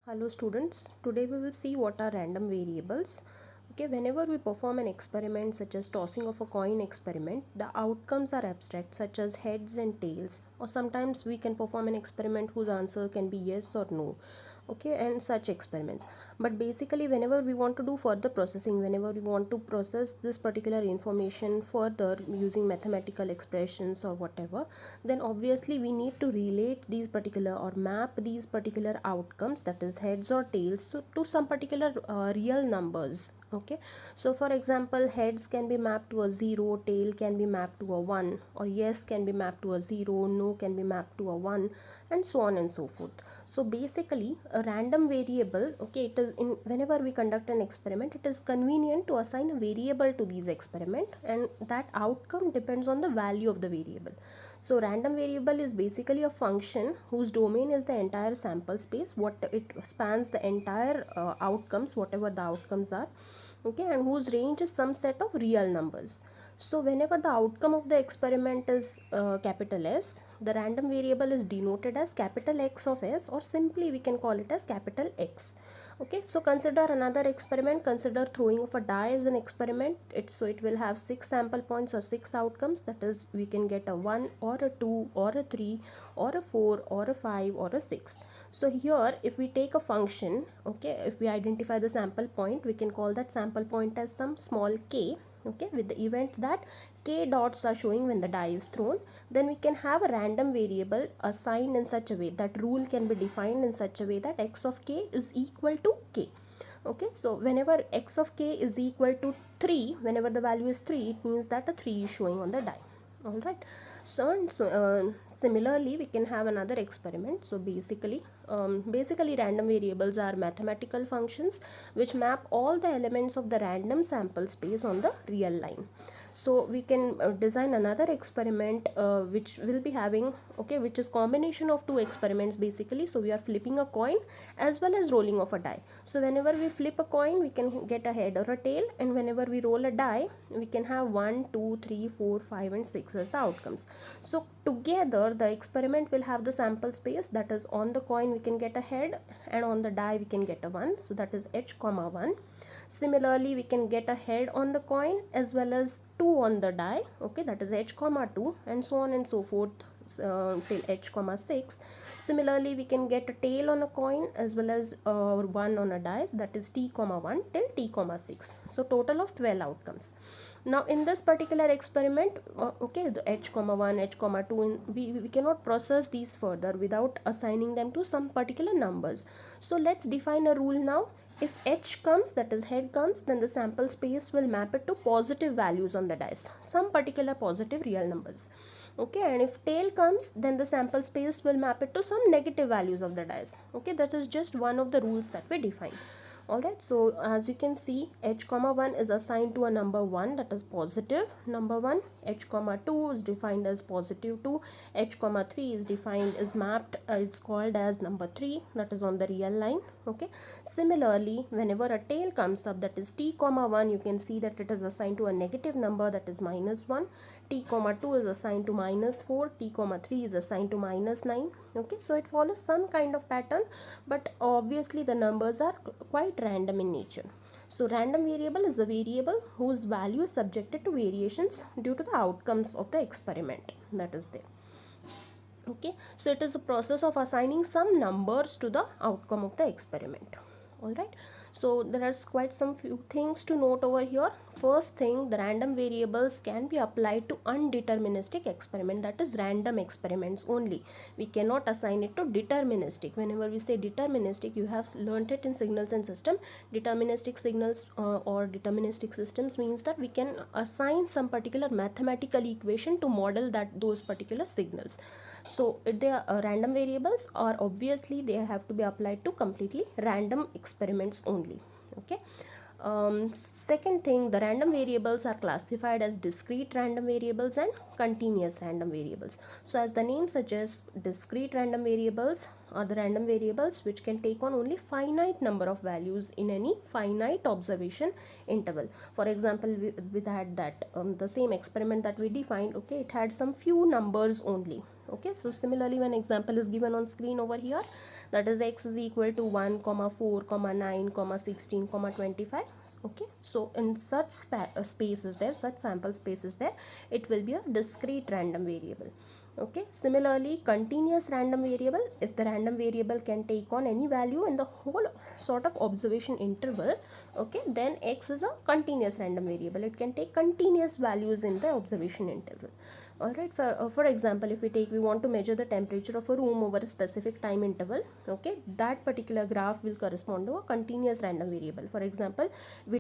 Hello students, today we will see what are random variables. Okay, whenever we perform an experiment such as tossing of a coin experiment, the outcomes are abstract such as heads and tails, or sometimes we can perform an experiment whose answer can be yes or no. Okay, and such experiments. But basically whenever we want to do further processing, whenever we want to process this particular information further using mathematical expressions or whatever, then obviously we need to relate these particular or map these particular outcomes, that is heads or tails, to some particular real numbers. Okay, so for example, heads can be mapped to a 0, tail can be mapped to a 1, or yes can be mapped to a 0, no can be mapped to a 1, and so on and so forth. So basically a random variable, okay, it is in whenever we conduct an experiment, it is convenient to assign a variable to these experiment, and that outcome depends on the value of the variable. So random variable is basically a function whose domain is the entire sample space, what it spans the entire outcomes, whatever the outcomes are, okay, and whose range is some set of real numbers. So whenever the outcome of the experiment is capital S, the random variable is denoted as capital X of S, or simply we can call it as capital X. Okay, so consider another experiment. Consider throwing of a die as an experiment. It will have 6 sample points or 6 outcomes, that is we can get a 1 or a 2 or a 3 or a 4 or a 5 or a 6. So here if we take a function, okay, if we identify the sample point, we can call that sample point as some small k, okay, with the event that k dots are showing when the die is thrown. Then we can have a random variable assigned in such a way, that rule can be defined in such a way that x of k is equal to k. Okay, so whenever x of k is equal to 3, whenever the value is 3, it means that a 3 is showing on the die. All right, so similarly we can have another experiment. So basically random variables are mathematical functions which map all the elements of the random sample space on the real line. So we can design another experiment which will be having, okay, which is combination of two experiments basically. So we are flipping a coin as well as rolling of a die. So whenever we flip a coin, we can get a head or a tail, and whenever we roll a die, we can have 1, 2, 3, 4, 5 and 6 as the outcomes. So together the experiment will have the sample space, that is on the coin we can get a head and on the die we can get a 1, so that is h comma 1. Similarly we can get a head on the coin as well as 2 on the die, okay, that is h comma 2, and so on and so forth till h comma 6. Similarly we can get a tail on a coin as well as 1 on a die, that is t comma 1 till t comma 6. So total of 12 outcomes. Now in this particular experiment, okay, the h comma 1, h comma 2, we cannot process these further without assigning them to some particular numbers. So let's define a rule now. If h comes, that is head comes, then the sample space will map it to positive values on the dice, some particular positive real numbers. Okay, and if tail comes, then the sample space will map it to some negative values of the dice. Okay, that is just one of the rules that we define. Alright, so as you can see, h comma 1 is assigned to a number 1, that is positive number 1, h comma 2 is defined as positive 2, h comma 3 is defined is mapped, it's called as number 3, that is on the real line. Okay, similarly whenever a tail comes up, that is t comma 1, you can see that it is assigned to a negative number, that is minus 1, t comma 2 is assigned to minus 4, t comma 3 is assigned to minus 9. Okay, so it follows some kind of pattern, but obviously the numbers are quite random in nature. So random variable is a variable whose value is subjected to variations due to the outcomes of the experiment that is there. Okay, so it is a process of assigning some numbers to the outcome of the experiment. All right, so there are quite some few things to note over here. First thing, the random variables can be applied to undeterministic experiment, that is random experiments only. We cannot assign it to deterministic. Whenever we say deterministic, you have learnt it in signals and system. Deterministic signals or deterministic systems means that we can assign some particular mathematical equation to model that those particular signals. So if they are random variables, or obviously they have to be applied to completely random experiments only. Okay, second thing, the random variables are classified as discrete random variables and continuous random variables. So as the name suggests, discrete random variables are the random variables which can take on only finite number of values in any finite observation interval. For example, we had that the same experiment that we defined, okay, it had some few numbers only. Okay, so similarly when example is given on screen over here, that is x is equal to 1 comma 4 comma 9 comma 16 comma 25. Okay, so in such space is there, such sample space is there, it will be a discrete random variable. Okay, similarly continuous random variable, if the random variable can take on any value in the whole sort of observation interval, okay, then x is a continuous random variable, it can take continuous values in the observation interval. Alright, for example, if we want to measure the temperature of a room over a specific time interval, okay, that particular graph will correspond to a continuous random variable. For example, we